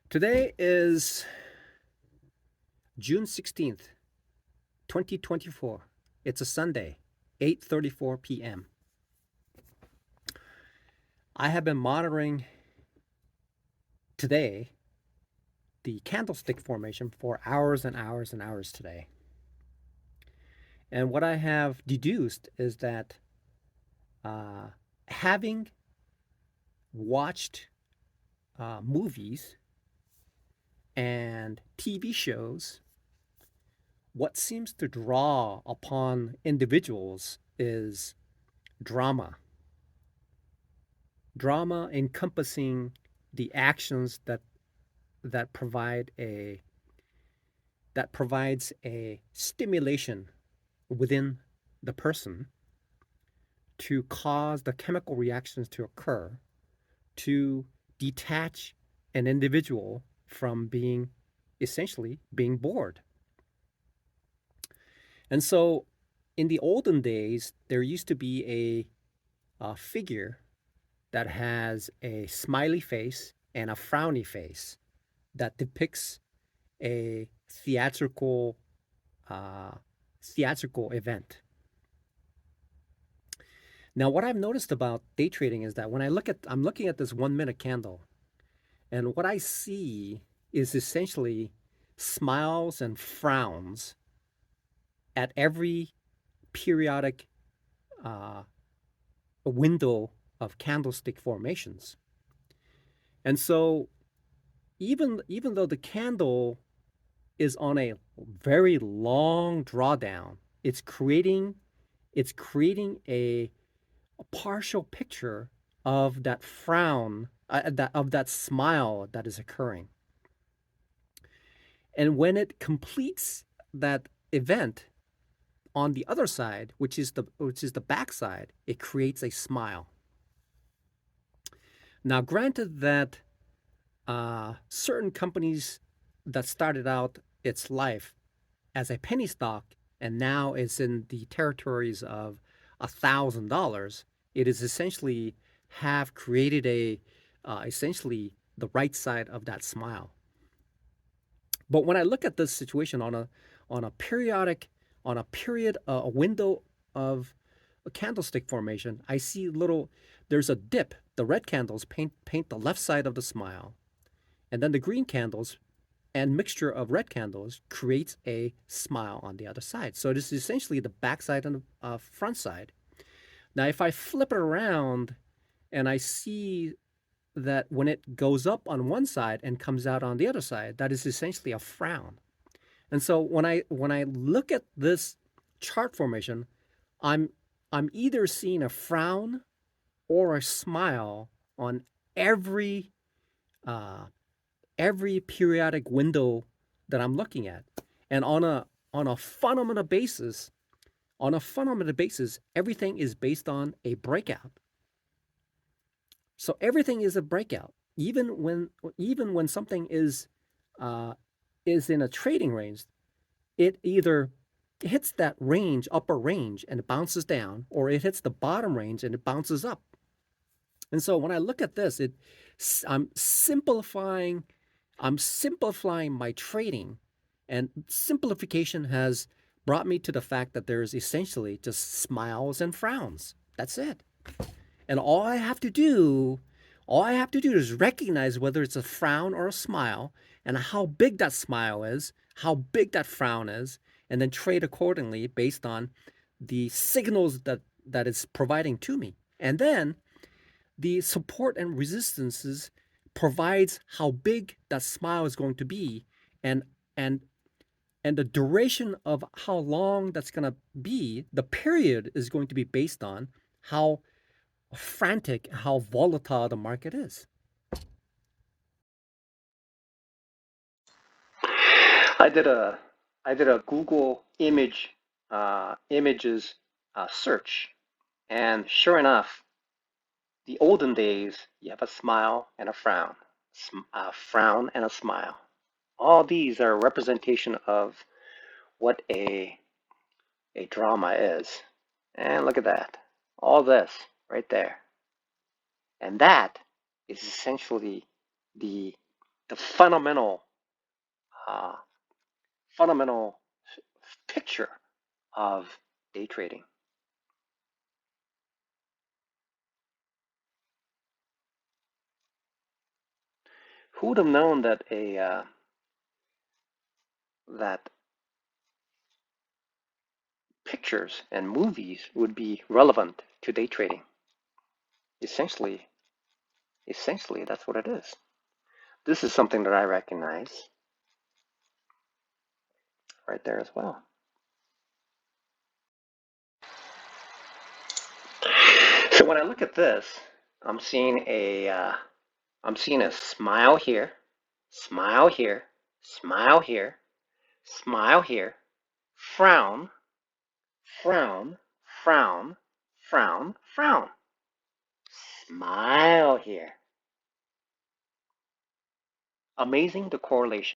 Today is June 16th, 2024. It's a Sunday, 8:34 p.m. I have been monitoring today the candlestick formation for hours and hours and hours today. And what I have deduced is that having watched movies and TV shows, what seems to draw upon individuals is drama. Drama encompassing the actions that provide a that provides a stimulation within the person to cause the chemical reactions to occur to detach an individual from being essentially being bored. And so in the olden days, there used to be a figure that has a smiley face and a frowny face that depicts a uh, theatrical event. Now, what I've noticed about day trading is that when I'm looking at this 1 minute candle, and what I see is essentially smiles and frowns at every periodic uh, window of candlestick formations. And so, even though the candle is on a very long drawdown, it's creating a partial picture of that frown, of that smile that is occurring. And when it completes that event on the other side, which is the back side, it creates a smile. Now, granted that certain companies that started out its life as a penny stock and now is in the territories of $1,000, it is essentially have created essentially the right side of that smile. But when I look at this situation on a periodic on a period a window of a candlestick formation, I see there's a dip. The red candles paint the left side of the smile, and then the green candles and mixture of red candles creates a smile on the other side. So it is essentially the back side and the front side. Now, if I flip it around and I see that when it goes up on one side and comes out on the other side, that is essentially a frown. And so when I look at this chart formation, I'm I'm either seeing a frown or a smile on every uh, every periodic window that I'm looking at. And on a fundamental basis, everything is based on a breakout. So everything is a breakout. Even when something uh, is in a trading range, it either hits that range, upper range, and it bounces down, or it hits the bottom range and it bounces up. And so when I look at this, I'm simplifying I'm simplifying my trading, and simplification has brought me to the fact that there's essentially just smiles and frowns. That's it. And all I have to do is recognize whether it's a frown or a smile and how big that smile is, how big that frown is, and then trade accordingly based on the signals that it's providing to me. And then the support and resistances provides how big that smile is going to be, and and and the duration of how long that's going to be, the period is going to be based on how frantic, how volatile the market is. I did a I did a Google images search, and sure enough, the olden days you have a smile and a frown, a frown and a smile. All these are a representation of what a drama is. And look at that, all this right there, and that is essentially the the fundamental picture of day trading. Who would have known that that pictures and movies would be relevant to day trading? Essentially, that's what it is. This is something that I recognize right there as well. So when I look at this, I'm seeing a smile here, smile here, smile here, smile here, frown, frown, frown, frown, frown, smile here. Amazing the correlation.